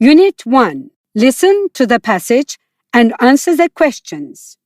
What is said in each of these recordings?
Unit 1. Listen to the passage and answer the questions.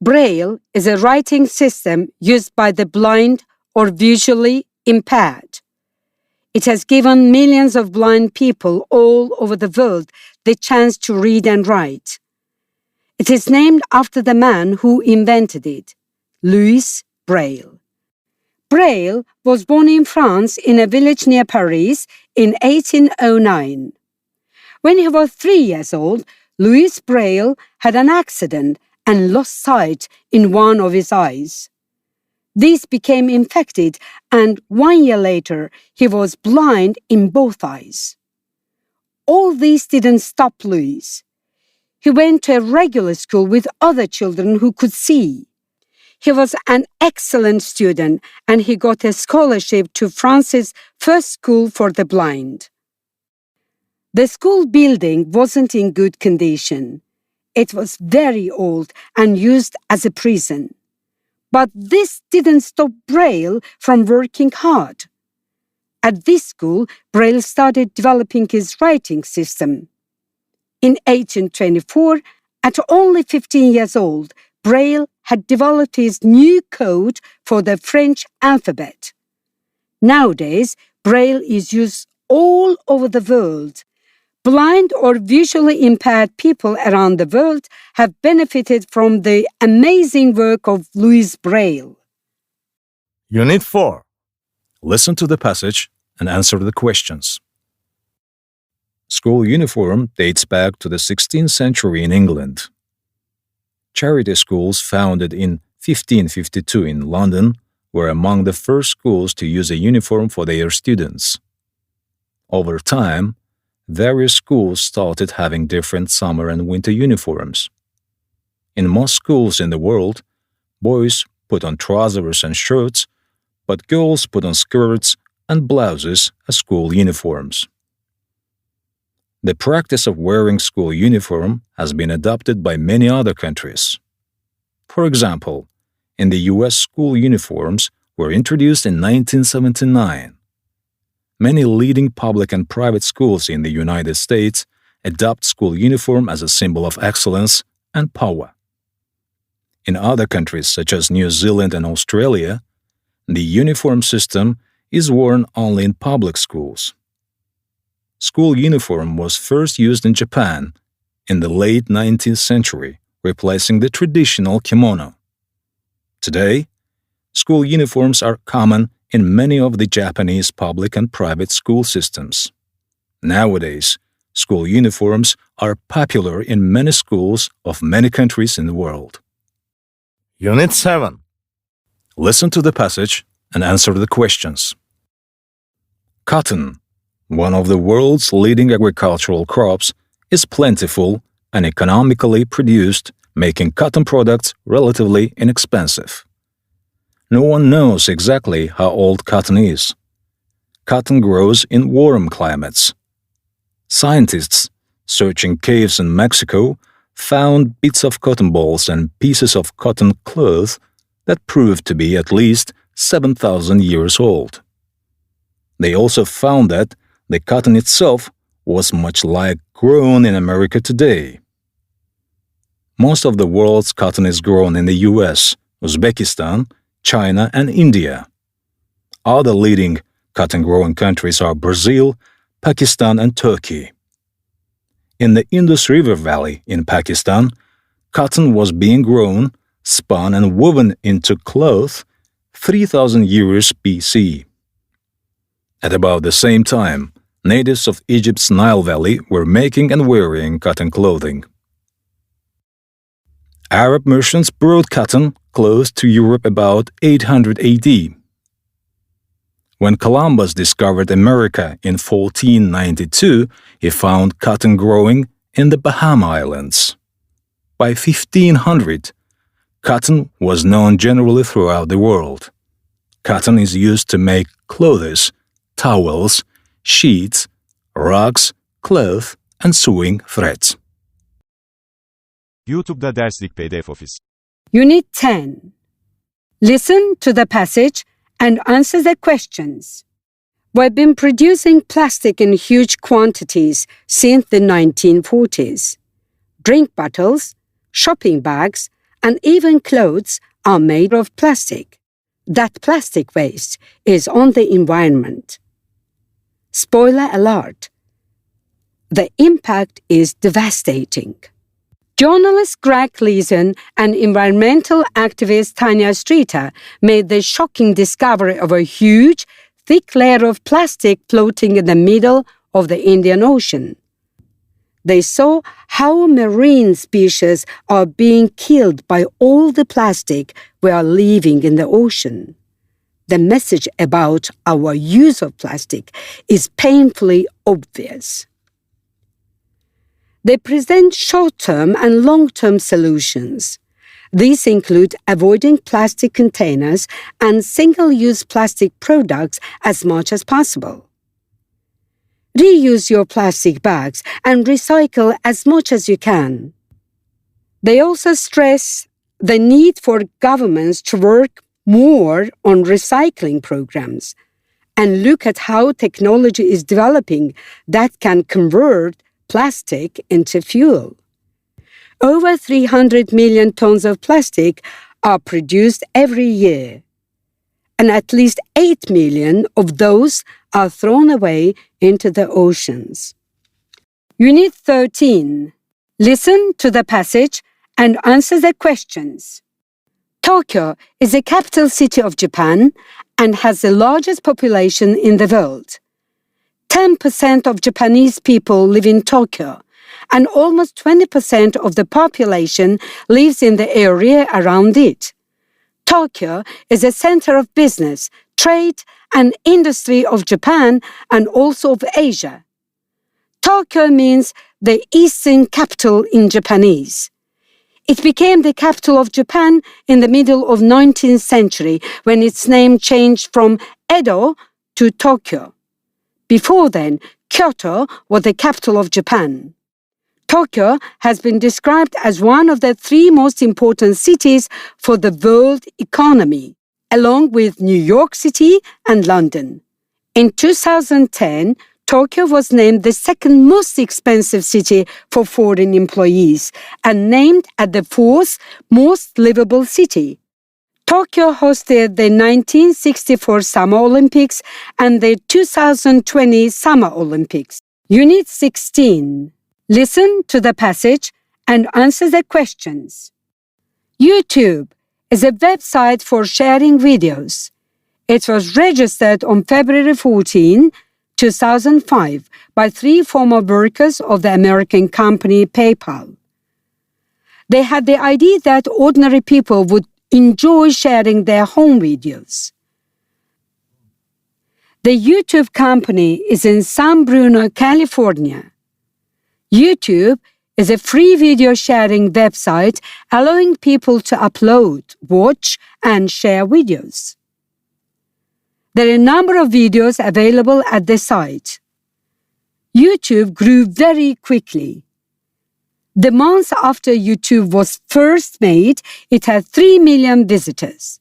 Braille is a writing system used by the blind or visually impaired. It has given millions of blind people all over the world the chance to read and write. It is named after the man who invented it, Louis Braille. Braille was born in France in a village near Paris in 1809. When he was 3 years old, Louis Braille had an accident and lost sight in one of his eyes. These became infected, and 1 year later, he was blind in both eyes. All these didn't stop Louis. He went to a regular school with other children who could see. He was an excellent student, and he got a scholarship to France's first school for the blind. The school building wasn't in good condition. It was very old and used as a prison. But this didn't stop Braille from working hard. At this school, Braille started developing his writing system. In 1824, at only 15 years old, Braille had developed his new code for the French alphabet. Nowadays, Braille is used all over the world. Blind or visually impaired people around the world have benefited from the amazing work of Louis Braille. Unit 4. Listen to the passage and answer the questions. School uniform dates back to the 16th century in England. Charity schools founded in 1552 in London were among the first schools to use a uniform for their students. Over time, various schools started having different summer and winter uniforms. In most schools in the world, boys put on trousers and shirts, but girls put on skirts and blouses as school uniforms. The practice of wearing school uniform has been adopted by many other countries. For example, in the US, school uniforms were introduced in 1979. Many leading public and private schools in the United States adopt school uniform as a symbol of excellence and power. In other countries such as New Zealand and Australia, the uniform system is worn only in public schools. School uniform was first used in Japan in the late 19th century, replacing the traditional kimono. Today, school uniforms are common in many of the Japanese public and private school systems. Nowadays, school uniforms are popular in many schools of many countries in the world. Unit 7. Listen to the passage and answer the questions. Cotton, one of the world's leading agricultural crops, is plentiful and economically produced, making cotton products relatively inexpensive. No one knows exactly how old cotton is. Cotton grows in warm climates. Scientists searching caves in Mexico found bits of cotton balls and pieces of cotton cloth that proved to be at least 7,000 years old. They also found that the cotton itself was much like grown in America today. Most of the world's cotton is grown in the US, Uzbekistan, China, and India. Other leading cotton-growing countries are Brazil, Pakistan, and Turkey. In the Indus River Valley in Pakistan, cotton was being grown, spun, and woven into cloth 3,000 years BC. At about the same time, natives of Egypt's Nile Valley were making and wearing cotton clothing. Arab merchants brought cotton clothes to Europe about 800 AD. When Columbus discovered America in 1492, he found cotton growing in the Bahama Islands. By 1500, cotton was known generally throughout the world. Cotton is used to make clothes, towels, sheets, rugs, cloth, and sewing threads. YouTube'da derslik PDF ofis. Unit 10. Listen to the passage and answer the questions. We've been producing plastic in huge quantities since the 1940s. Drink bottles, shopping bags, and even clothes are made of plastic. That plastic waste is on the environment. Spoiler alert: the impact is devastating. Journalist Greg Gleason and environmental activist Tanya Streeter made the shocking discovery of a huge, thick layer of plastic floating in the middle of the Indian Ocean. They saw how marine species are being killed by all the plastic we are leaving in the ocean. The message about our use of plastic is painfully obvious. They present short-term and long-term solutions. These include avoiding plastic containers and single-use plastic products as much as possible. Reuse your plastic bags and recycle as much as you can. They also stress the need for governments to work more on recycling programs and look at how technology is developing that can convert plastic into fuel. Over 300 million tons of plastic are produced every year, and at least 8 million of those are thrown away into the oceans. Unit 13. Listen to the passage and answer the questions. Tokyo is the capital city of Japan and has the largest population in the world. 10% of Japanese people live in Tokyo, and almost 20% of the population lives in the area around it. Tokyo is a center of business, trade, and industry of Japan and also of Asia. Tokyo means the eastern capital in Japanese. It became the capital of Japan in the middle of 19th century when its name changed from Edo to Tokyo. Before then, Kyoto was the capital of Japan. Tokyo has been described as one of the 3 most important cities for the world economy, along with New York City and London. In 2010, Tokyo was named the 2nd most expensive city for foreign employees and named as the 4th most livable city. Tokyo hosted the 1964 Summer Olympics and the 2020 Summer Olympics. Unit 16. Listen to the passage and answer the questions. YouTube is a website for sharing videos. It was registered on February 14, 2005 by 3 former workers of the American company PayPal. They had the idea that ordinary people would enjoy sharing their home videos. The YouTube company is in San Bruno, California. YouTube is a free video sharing website allowing people to upload, watch, and share videos. There are a number of videos available at the site. YouTube grew very quickly. The month after YouTube was first made, it had 3 million visitors.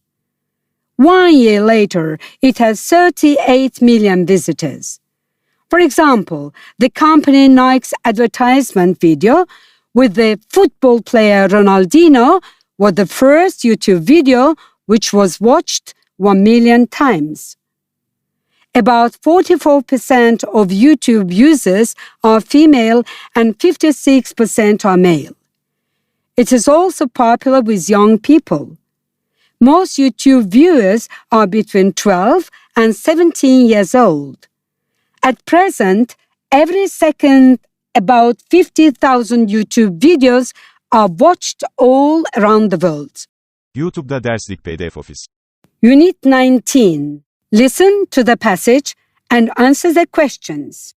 1 year later, it has 38 million visitors. For example, the company Nike's advertisement video with the football player Ronaldinho was the first YouTube video which was watched 1 million times. About 44% of YouTube users are female and 56% are male. It is also popular with young people. Most YouTube viewers are between 12 and 17 years old. At present, every second, about 50,000 YouTube videos are watched all around the world. YouTube'da derslik PDF ofis. Unit 19. Listen to the passage and answer the questions.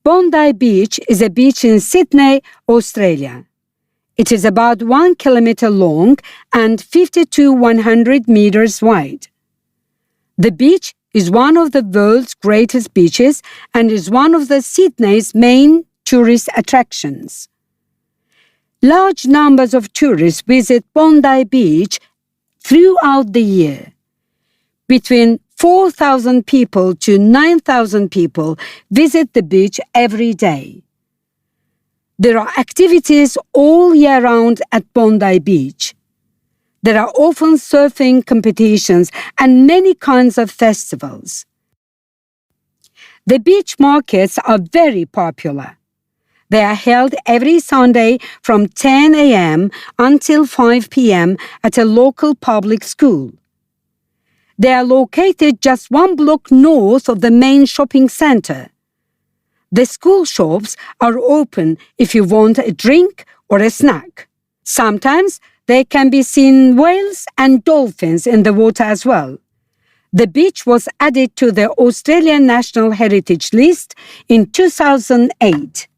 Bondi Beach is a beach in Sydney, Australia. It is about 1 kilometer long and 50 to 100 meters wide. The beach is one of the world's greatest beaches and is one of the Sydney's main tourist attractions. Large numbers of tourists visit Bondi Beach throughout the year. Between 4,000 people to 9,000 people visit the beach every day. There are activities all year round at Bondi Beach. There are often surfing competitions and many kinds of festivals. The beach markets are very popular. They are held every Sunday from 10 a.m. until 5 p.m. at a local public school. They are located just one block north of the main shopping center. The school shops are open if you want a drink or a snack. Sometimes there can be seen whales and dolphins in the water as well. The beach was added to the Australian National Heritage List in 2008.